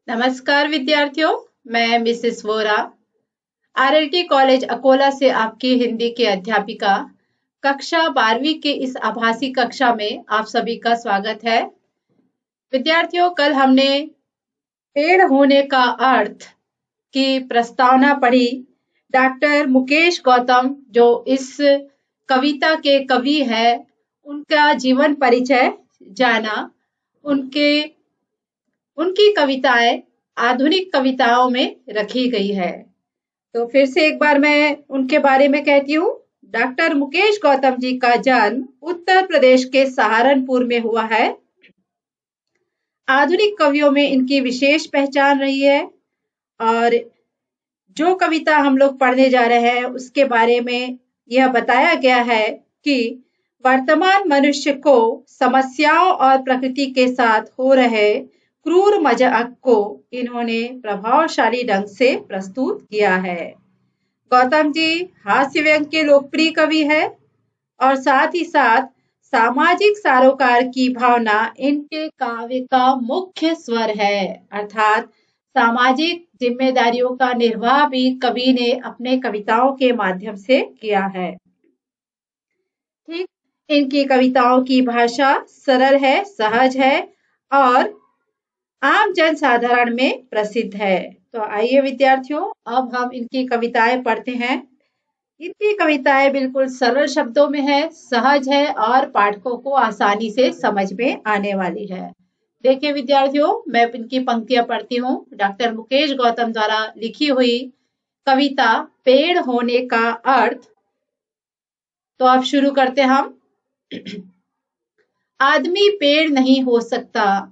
नमस्कार विद्यार्थियों, मैं मिसेस वोरा आरएलटी कॉलेज अकोला से आपकी हिंदी की अध्यापिका। कक्षा 12वीं के इस आभासी कक्षा में आप सभी का स्वागत है। विद्यार्थियों, कल हमने पेड़ होने का अर्थ की प्रस्तावना पढ़ी। डॉक्टर मुकेश गौतम जो इस कविता के कवि है, उनका जीवन परिचय जाना। उनके उनकी कविताएं आधुनिक कविताओं में रखी गई है। तो फिर से एक बार मैं उनके बारे में कहती हूँ। डॉक्टर मुकेश गौतम जी का जन्म उत्तर प्रदेश के सहारनपुर में हुआ है। आधुनिक कवियों में इनकी विशेष पहचान रही है और जो कविता हम लोग पढ़ने जा रहे हैं उसके बारे में यह बताया गया है कि वर्तमान मनुष्य को समस्याओं और प्रकृति के साथ हो रहे क्रूर मजाक को इन्होंने प्रभावशाली ढंग से प्रस्तुत किया है। गौतम जी हास्य व्यंग्य के लोकप्रिय कवि है और साथ ही साथ सामाजिक सरोकार की भावना इनके काव्य का मुख्य स्वर है। अर्थात सामाजिक जिम्मेदारियों का निर्वाह भी कवि ने अपने कविताओं के माध्यम से किया है। ठीक, इनकी कविताओं की भाषा सरल है, सहज है और आम जन साधारण में प्रसिद्ध है। तो आइए विद्यार्थियों, अब हम इनकी कविताएं पढ़ते हैं। इनकी कविताएं बिल्कुल सरल शब्दों में है, सहज है और पाठकों को आसानी से समझ में आने वाली है। देखिए विद्यार्थियों, मैं इनकी पंक्तियां पढ़ती हूँ। डॉक्टर मुकेश गौतम द्वारा लिखी हुई कविता पेड़ होने का अर्थ। तो अब शुरू करते हम। आदमी पेड़ नहीं हो सकता।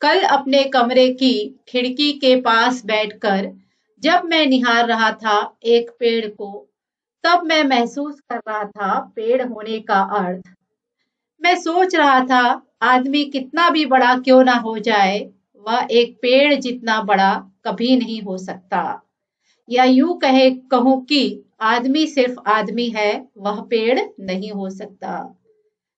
कल अपने कमरे की खिड़की के पास बैठकर जब मैं निहार रहा था एक पेड़ को, तब मैं महसूस कर रहा था पेड़ होने का अर्थ। मैं सोच रहा था आदमी कितना भी बड़ा क्यों ना हो जाए, वह एक पेड़ जितना बड़ा कभी नहीं हो सकता। या यूं कहूं कि आदमी सिर्फ आदमी है, वह पेड़ नहीं हो सकता।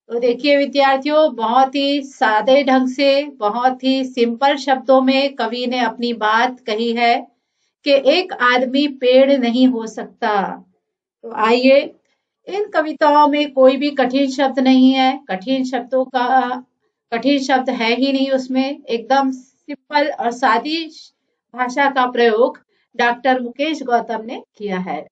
तो देखिए विद्यार्थियों, बहुत ही सादे ढंग से, बहुत ही सिंपल शब्दों में कवि ने अपनी बात कही है कि एक आदमी पेड़ नहीं हो सकता। तो आइए, इन कविताओं में कोई भी कठिन शब्द नहीं है। कठिन शब्द है ही नहीं उसमें। एकदम सिंपल और सादी भाषा का प्रयोग डॉक्टर मुकेश गौतम ने किया है।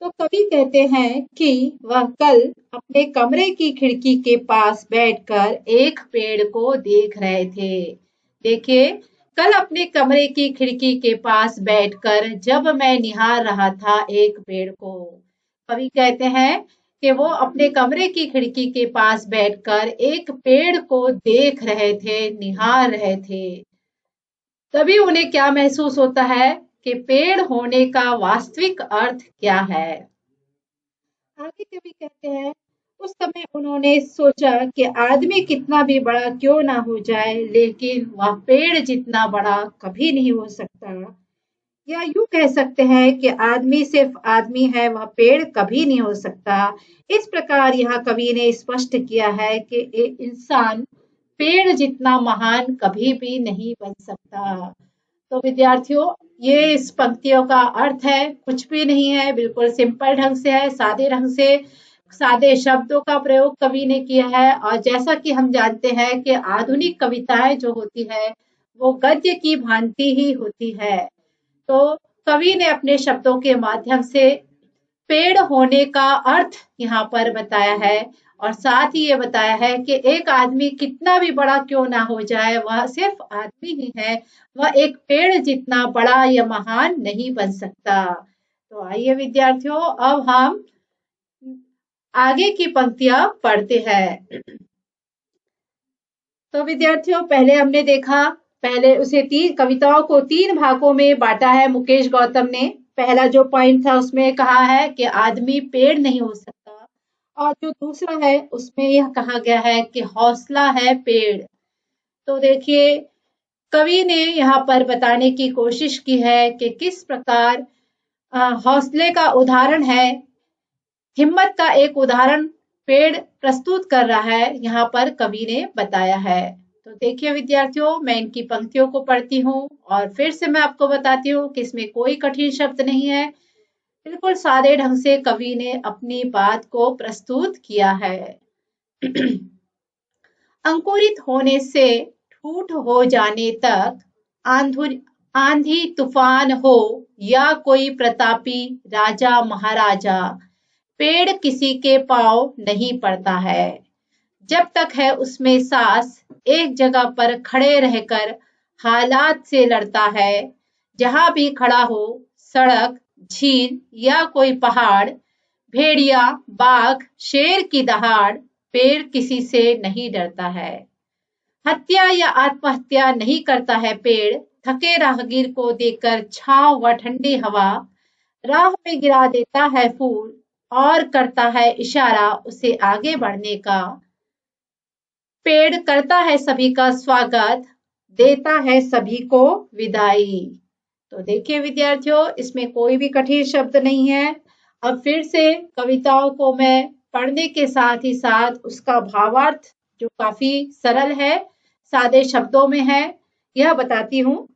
तो कवि कहते हैं कि वह कल अपने कमरे की खिड़की के पास बैठकर एक पेड़ को देख रहे थे। देखिए, कल अपने कमरे की खिड़की के पास बैठकर जब मैं निहार रहा था एक पेड़ को। कवि कहते हैं कि वो अपने कमरे की खिड़की के पास बैठकर एक पेड़ को देख रहे थे, निहार रहे थे। तभी उन्हें क्या महसूस होता है कि पेड़ होने का वास्तविक अर्थ क्या है। आगे कवि कहते हैं, उस समय उन्होंने सोचा कि आदमी कितना भी बड़ा क्यों ना हो जाए, लेकिन वह पेड़ जितना बड़ा कभी नहीं हो सकता। या यूं कह सकते हैं कि आदमी सिर्फ आदमी है, वह पेड़ कभी नहीं हो सकता। इस प्रकार यहाँ कवि ने स्पष्ट किया है कि इंसान पेड़ जितना महान कभी भी नहीं बन सकता। तो विद्यार्थियों, ये इस पंक्तियों का अर्थ है, कुछ भी नहीं है, बिल्कुल सिंपल ढंग से है, सादे ढंग से, सादे शब्दों का प्रयोग कवि ने किया है। और जैसा कि हम जानते हैं कि आधुनिक कविताएं जो होती है वो गद्य की भांति ही होती है। तो कवि ने अपने शब्दों के माध्यम से पेड़ होने का अर्थ यहाँ पर बताया है और साथ ही ये बताया है कि एक आदमी कितना भी बड़ा क्यों ना हो जाए, वह सिर्फ आदमी ही है, वह एक पेड़ जितना बड़ा या महान नहीं बन सकता। तो आइए विद्यार्थियों, अब हम आगे की पंक्तियां पढ़ते हैं। तो विद्यार्थियों, पहले हमने देखा, पहले उसे तीन कविताओं को तीन भागों में बांटा है मुकेश गौतम ने। पहला जो पॉइंट था उसमें कहा है कि आदमी पेड़ नहीं हो सकता, और जो दूसरा है उसमें यह कहा गया है कि हौसला है पेड़। तो देखिए, कवि ने यहाँ पर बताने की कोशिश की है कि किस प्रकार हौसले का उदाहरण है, हिम्मत का एक उदाहरण पेड़ प्रस्तुत कर रहा है, यहाँ पर कवि ने बताया है। तो देखिए विद्यार्थियों, मैं इनकी पंक्तियों को पढ़ती हूँ और फिर से मैं आपको बताती हूँ कि इसमें कोई कठिन शब्द नहीं है। बिल्कुल सादे ढंग से कवि ने अपनी बात को प्रस्तुत किया है। अंकुरित होने से ठूठ हो जाने तक, आंधी तूफान हो या कोई प्रतापी राजा महाराजा, पेड़ किसी के पाँव नहीं पड़ता है। जब तक है उसमें सांस, एक जगह पर खड़े रहकर हालात से लड़ता है। जहां भी खड़ा हो, सड़क, झील या कोई पहाड़, भेड़िया, बाघ, शेर की दहाड़, पेड़ किसी से नहीं डरता है। हत्या या आत्महत्या नहीं करता है पेड़, थके राहगीर को देकर छांव व ठंडी हवा, राह में गिरा देता है फूल और करता है इशारा उसे आगे बढ़ने का। पेड़ करता है सभी का स्वागत, देता है सभी को विदाई। तो देखिए विद्यार्थियों, इसमें कोई भी कठिन शब्द नहीं है। अब फिर से कविताओं को मैं पढ़ने के साथ ही साथ उसका भावार्थ, जो काफी सरल है, सादे शब्दों में है, यह बताती हूँ।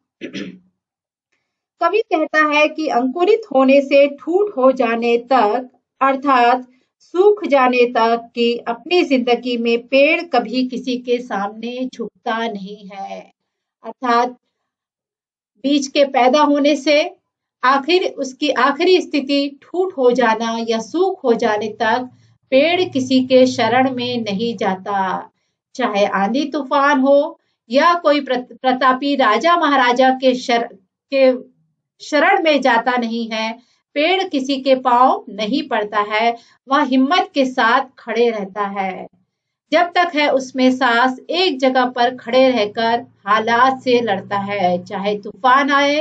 कवि कहता है कि अंकुरित होने से ठूठ हो जाने तक, अर्थात सूख जाने तक, कि अपनी जिंदगी में पेड़ कभी किसी के सामने झुकता नहीं है। अर्थात बीज के पैदा होने से आखिर उसकी आखिरी स्थिति ठूठ हो जाना या सूख हो जाने तक पेड़ किसी के शरण में नहीं जाता। चाहे आंधी तूफान हो या कोई प्रतापी राजा महाराजा के शरण में जाता नहीं है, पेड़ किसी के पाँव नहीं पड़ता है, वह हिम्मत के साथ खड़े रहता है। जब तक है उसमें सांस, एक जगह पर खड़े रहकर हालात से लड़ता है। चाहे तूफान आए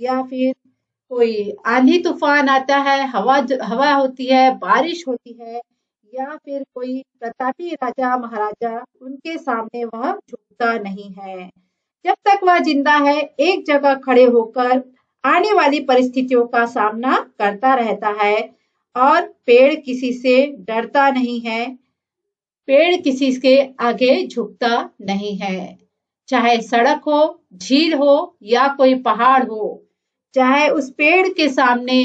या फिर कोई आंधी तूफान आता है, हवा होती है, बारिश होती है, या फिर कोई प्रतापी राजा महाराजा, उनके सामने वह झुकता नहीं है। जब तक वह जिंदा है, एक जगह खड़े होकर आने वाली परिस्थितियों का सामना करता रहता है और पेड़ किसी से डरता नहीं है, पेड़ किसी के आगे झुकता नहीं है। चाहे सड़क हो, झील हो या कोई पहाड़ हो, चाहे उस पेड़ के सामने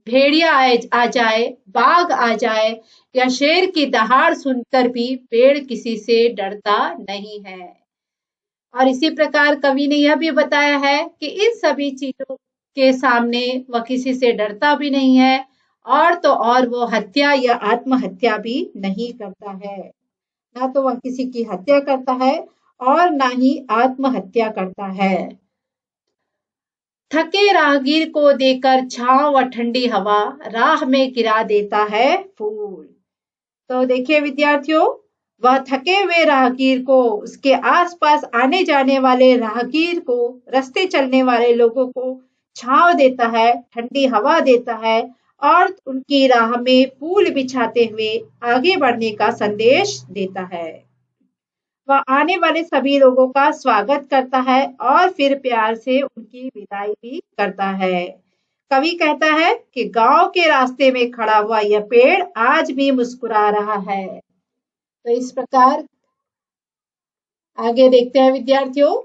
भेड़िया आ जाए, बाघ आ जाए या शेर की दहाड़ सुनकर भी पेड़ किसी से डरता नहीं है। और इसी प्रकार कवि ने यह भी बताया है कि इन सभी चीजों के सामने वह किसी से डरता भी नहीं है, और तो और वो हत्या या आत्महत्या भी नहीं करता है। ना तो वह किसी की हत्या करता है और ना ही आत्महत्या करता है। थके राहगीर को देकर छांव व ठंडी हवा, राह में गिरा देता है फूल। तो देखिए विद्यार्थियों, वह थके हुए राहगीर को, उसके आसपास आने जाने वाले राहगीर को, रास्ते चलने वाले लोगों को छांव देता है, ठंडी हवा देता है और उनकी राह में फूल बिछाते हुए आगे बढ़ने का संदेश देता है। वह आने वाले सभी लोगों का स्वागत करता है और फिर प्यार से उनकी विदाई भी करता है। कवि कहता है कि गांव के रास्ते में खड़ा हुआ यह पेड़ आज भी मुस्कुरा रहा है। तो इस प्रकार आगे देखते हैं विद्यार्थियों।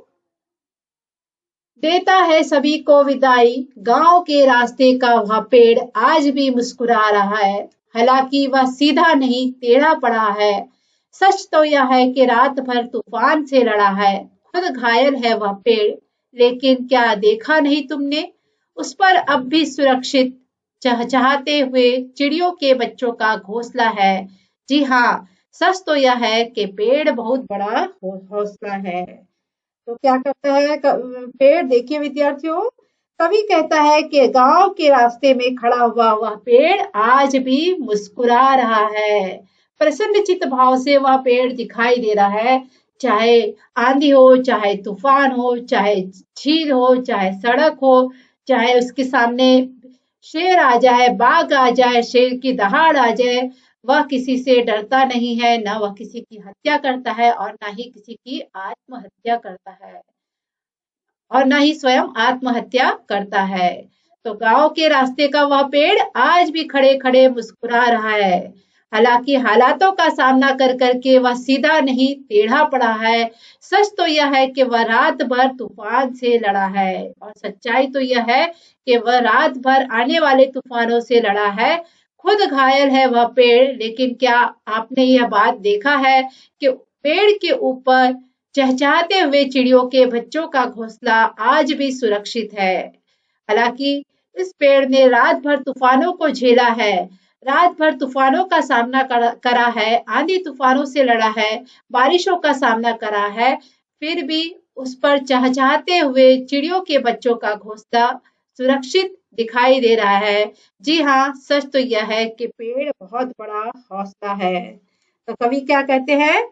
देता है सभी को विदाई, गांव के रास्ते का वह पेड़ आज भी मुस्कुरा रहा है। हालांकि वह सीधा नहीं, टेढ़ा पड़ा है। सच तो यह है कि रात भर तूफान से लड़ा है, खुद घायल है वह पेड़, लेकिन क्या देखा नहीं तुमने, उस पर अब भी सुरक्षित चहचहाते हुए चिड़ियों के बच्चों का घोंसला है। जी हाँ, सच तो यह है कि पेड़ बहुत बड़ा हौसला है। तो क्या करता है पेड़, देखिए विद्यार्थियों, कवि कहता है कि गांव के रास्ते में खड़ा हुआ वह पेड़ आज भी मुस्कुरा रहा है। प्रसन्नचित्त भाव से वह पेड़ दिखाई दे रहा है। चाहे आंधी हो, चाहे तूफान हो, चाहे झील हो, चाहे सड़क हो, चाहे उसके सामने शेर आ जाए, बाघ आ जाए, शेर की दहाड़ आ जाए, वह किसी से डरता नहीं है, ना वह किसी की हत्या करता है और ना ही किसी की आत्महत्या करता है, और ना ही स्वयं आत्महत्या करता है। तो गांव के रास्ते का वह पेड़ आज भी खड़े खड़े मुस्कुरा रहा है। हालांकि हालातों का सामना कर करके वह सीधा नहीं टेढ़ा पड़ा है। सच तो यह है कि वह रात भर तूफान से लड़ा है और सच्चाई तो यह है कि वह रात भर आने वाले तूफानों से लड़ा है। खुद घायल है वह पेड़, लेकिन क्या आपने यह बात देखा है कि पेड़ के ऊपर चहचहाते हुए चिड़ियों के बच्चों का घोंसला आज भी सुरक्षित है। हालांकि इस पेड़ ने रात भर तूफानों को झेला है, रात भर तूफानों का सामना करा है, आंधी तूफानों से लड़ा है, बारिशों का सामना करा है, फिर भी उस पर चहचहाते हुए चिड़ियों के बच्चों का घोंसला सुरक्षित दिखाई दे रहा है। जी हाँ, सच तो यह है कि पेड़ बहुत बड़ा हौसला है। तो कवि क्या कहते हैं,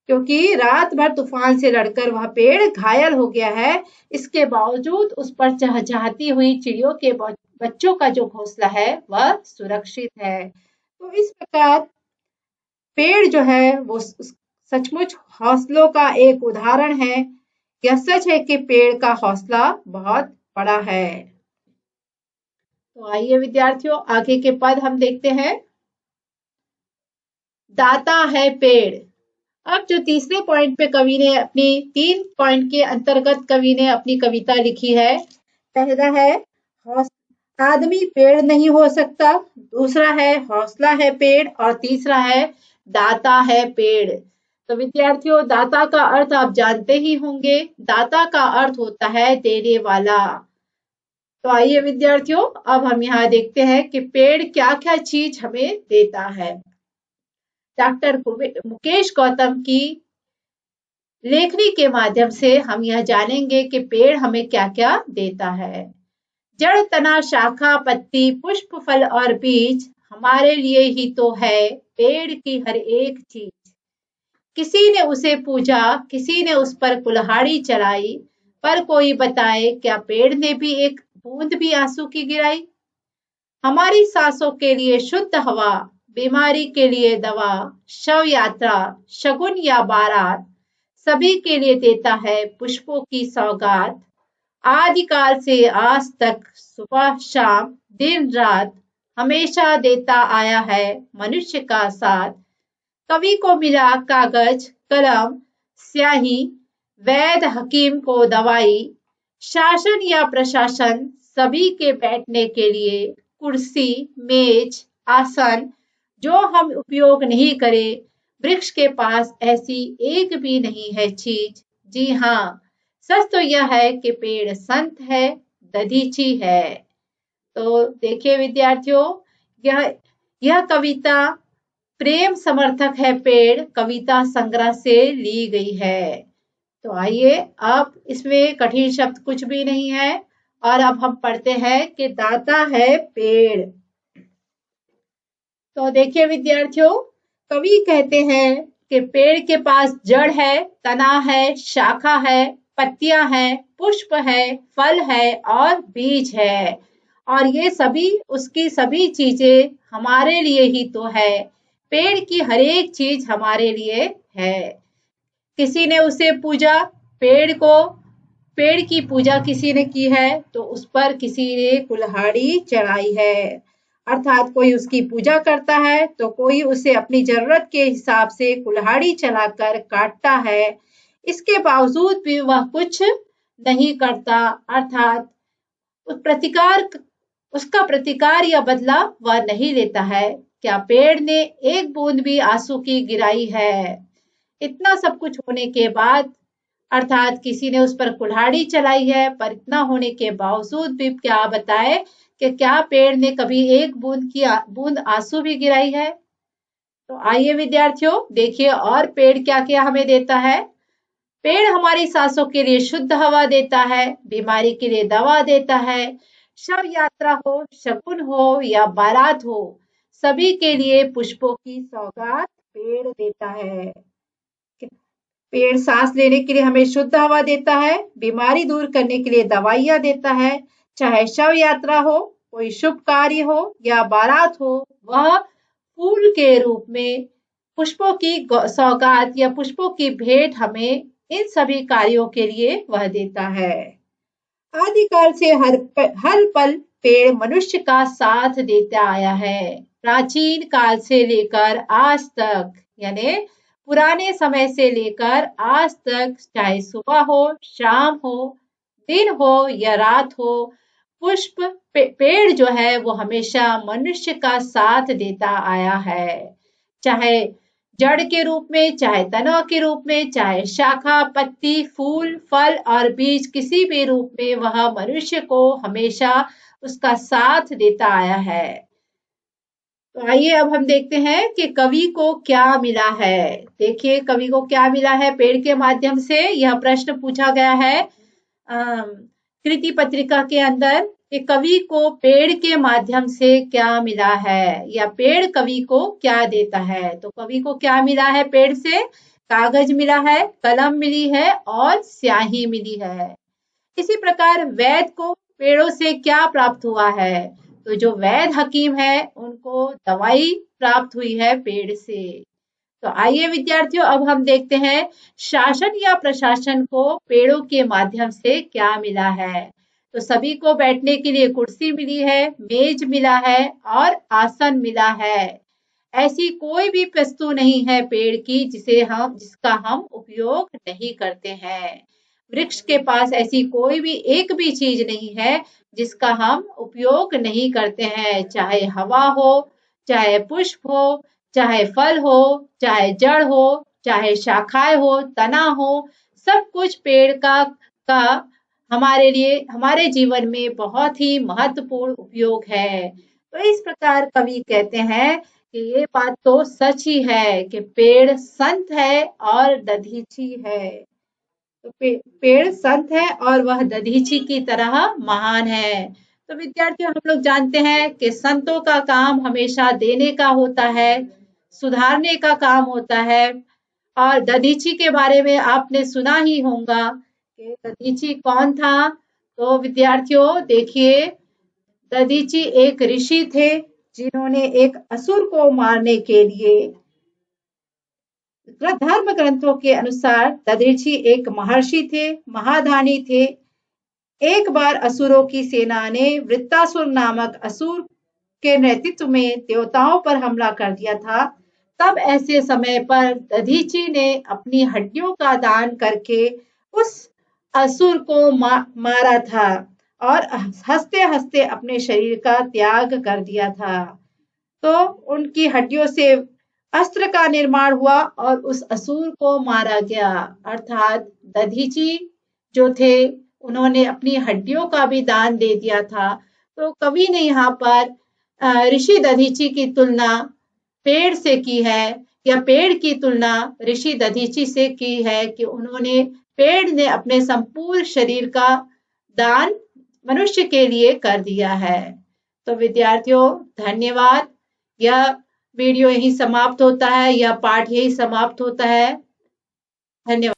क्योंकि रात भर तूफान से लड़कर वह पेड़ घायल हो गया है, इसके बावजूद उस पर चहचहाती हुई चिड़ियों के बच्चों का जो घोंसला है वह सुरक्षित है। तो इस प्रकार पेड़ जो है वो सचमुच हौसलों का एक उदाहरण है। यह सच है कि पेड़ का हौसला बहुत बड़ा है। तो आइए विद्यार्थियों, आगे के पद हम देखते हैं। दाता है पेड़। अब जो तीसरे पॉइंट पे कवि ने अपनी 3 पॉइंट के अंतर्गत कवि ने अपनी कविता लिखी है। पहला है आदमी पेड़ नहीं हो सकता, दूसरा है हौसला है पेड़ और तीसरा है दाता है पेड़। तो विद्यार्थियों, दाता का अर्थ आप जानते ही होंगे। दाता का अर्थ होता है देने वाला। तो आइए विद्यार्थियों, अब हम यहाँ देखते हैं कि पेड़ क्या क्या चीज हमें देता है। डॉक्टर मुकेश गौतम की लेखनी के माध्यम से हम यह जानेंगे कि पेड़ हमें क्या क्या देता है। जड़, तना, शाखा, पत्ती, पुष्प, फल और बीज हमारे लिए ही तो है पेड़ की हर एक चीज। किसी ने उसे पूजा, किसी ने उस पर कुल्हाड़ी चलाई, पर कोई बताए क्या पेड़ ने भी एक बूंद भी आंसू की गिराई। हमारी सांसों के लिए शुद्ध हवा, बीमारी के लिए दवा, शव यात्रा, शगुन या बारात, सभी के लिए देता है पुष्पों की सौगात। आदिकाल से आज तक सुबह शाम दिन रात हमेशा देता आया है मनुष्य का साथ। कवि को मिला कागज कलम स्याही, वैद हकीम को दवाई, शासन या प्रशासन सभी के बैठने के लिए कुर्सी मेज आसन, जो हम उपयोग नहीं करें वृक्ष के पास ऐसी एक भी नहीं है चीज। जी हाँ, सच तो यह है कि पेड़ संत है, दधीची है। तो देखिए विद्यार्थियों, यह कविता प्रेम समर्थक है पेड़ कविता संग्रह से ली गई है। तो आइए, अब इसमें कठिन शब्द कुछ भी नहीं है और अब हम पढ़ते हैं कि दाता है पेड़। तो देखिए विद्यार्थियों, कवि कहते हैं कि पेड़ के पास जड़ है, तना है, शाखा है, पत्तियां हैं, पुष्प है, फल है और बीज है। और ये सभी उसकी सभी चीजें हमारे लिए ही तो है। पेड़ की हर एक चीज हमारे लिए है। किसी ने उसे पूजा, पेड़ की पूजा किसी ने की है तो उस पर किसी ने कुल्हाड़ी चढ़ाई है। अर्थात कोई उसकी पूजा करता है तो कोई उसे अपनी जरूरत के हिसाब से कुल्हाड़ी चलाकर काटता है। इसके बावजूद भी वह कुछ नहीं करता, अर्थात उसका प्रतिकार या बदला वह नहीं लेता है। क्या पेड़ ने एक बूंद भी आंसू की गिराई है? इतना सब कुछ होने के बाद, अर्थात किसी ने उस पर कुल्हाड़ी चलाई है, पर इतना होने के बावजूद भी क्या बताए कि क्या पेड़ ने कभी एक बूंद आंसू भी गिराई है? तो आइए विद्यार्थियों, देखिए और पेड़ क्या क्या हमें देता है। पेड़ हमारी सांसों के लिए शुद्ध हवा देता है, बीमारी के लिए दवा देता है, शव यात्रा हो, शगुन हो या बारात हो, सभी के लिए पुष्पों की सौगात पेड़ देता है। पेड़ सांस लेने के लिए हमें शुद्ध हवा देता है, बीमारी दूर करने के लिए दवाइयां देता है, चाहे शव यात्रा हो, कोई शुभ कार्य हो या बारात हो, वह फूल के रूप में पुष्पों की सौगात या पुष्पों की भेंट हमें इन सभी कार्यों के लिए वह देता है। आदिकाल से हर पल पेड़ मनुष्य का साथ देता आया है। प्राचीन काल से लेकर आज तक, यानी पुराने समय से लेकर आज तक, चाहे सुबह हो, शाम हो, दिन हो या रात हो, पुष्प पेड़ जो है वो हमेशा मनुष्य का साथ देता आया है। चाहे जड़ के रूप में, चाहे तना के रूप में, चाहे शाखा, पत्ती, फूल, फल और बीज, किसी भी रूप में वह मनुष्य को हमेशा उसका साथ देता आया है। तो आइए अब हम देखते हैं कि कवि को क्या मिला है। देखिए कवि को क्या मिला है पेड़ के माध्यम से। यह प्रश्न पूछा गया है कृति पत्रिका के अंदर कि कवि को पेड़ के माध्यम से क्या मिला है, या पेड़ कवि को क्या देता है। तो कवि को क्या मिला है पेड़ से? कागज मिला है, कलम मिली है और स्याही मिली है। इसी प्रकार वैद को पेड़ों से क्या प्राप्त हुआ है? तो जो वैद हकीम है उनको दवाई प्राप्त हुई है पेड़ से। तो आइए विद्यार्थियों अब हम देखते हैं शासन या प्रशासन को पेड़ों के माध्यम से क्या मिला है। तो सभी को बैठने के लिए कुर्सी मिली है, मेज मिला है और आसन मिला है। ऐसी कोई भी वस्तु नहीं है पेड़ की जिसका हम उपयोग नहीं करते हैं। वृक्ष के पास ऐसी कोई भी एक भी चीज नहीं है जिसका हम उपयोग नहीं करते हैं, चाहे हवा हो, चाहे पुष्प हो, चाहे फल हो, चाहे जड़ हो, चाहे शाखाएं हो, तना हो, सब कुछ पेड़ का हमारे लिए, हमारे जीवन में बहुत ही महत्वपूर्ण उपयोग है। तो इस प्रकार कवि कहते हैं कि ये बात तो सच ही है कि पेड़ संत है और दधीची है। तो पेड़ संत है और वह दधीची की तरह महान है। तो विद्यार्थियों हम लोग जानते हैं कि संतों का काम हमेशा देने का होता है, सुधारने का काम होता है। और दधीची के बारे में आपने सुना ही होगा कि दधीची कौन था। तो विद्यार्थियों देखिए, दधीची एक ऋषि थे जिन्होंने एक असुर को मारने के लिए, धर्म ग्रंथों के अनुसार दधीची एक महर्षि थे, महादानी थे। एक बार असुरों की सेना ने वृत्तासुर नामक असुर के नेतृत्व में देवताओं पर हमला कर दिया था। तब ऐसे समय पर दधीची ने अपनी हड्डियों का दान करके उस असुर को मारा था और हंसते हंसते अपने शरीर का त्याग कर दिया था। तो उनकी हड्डियों से अस्त्र का निर्माण हुआ और उस असुर को मारा गया। अर्थात दधीची जो थे उन्होंने अपनी हड्डियों का भी दान दे दिया था। तो कवि ने यहाँ पर ऋषि दधीची की तुलना पेड़ से की है, या पेड़ की तुलना ऋषि दधीची से की है कि उन्होंने, पेड़ ने अपने संपूर्ण शरीर का दान मनुष्य के लिए कर दिया है। तो विद्यार्थियों धन्यवाद। यह वीडियो यही समाप्त होता है, यह पाठ यही समाप्त होता है। धन्यवाद।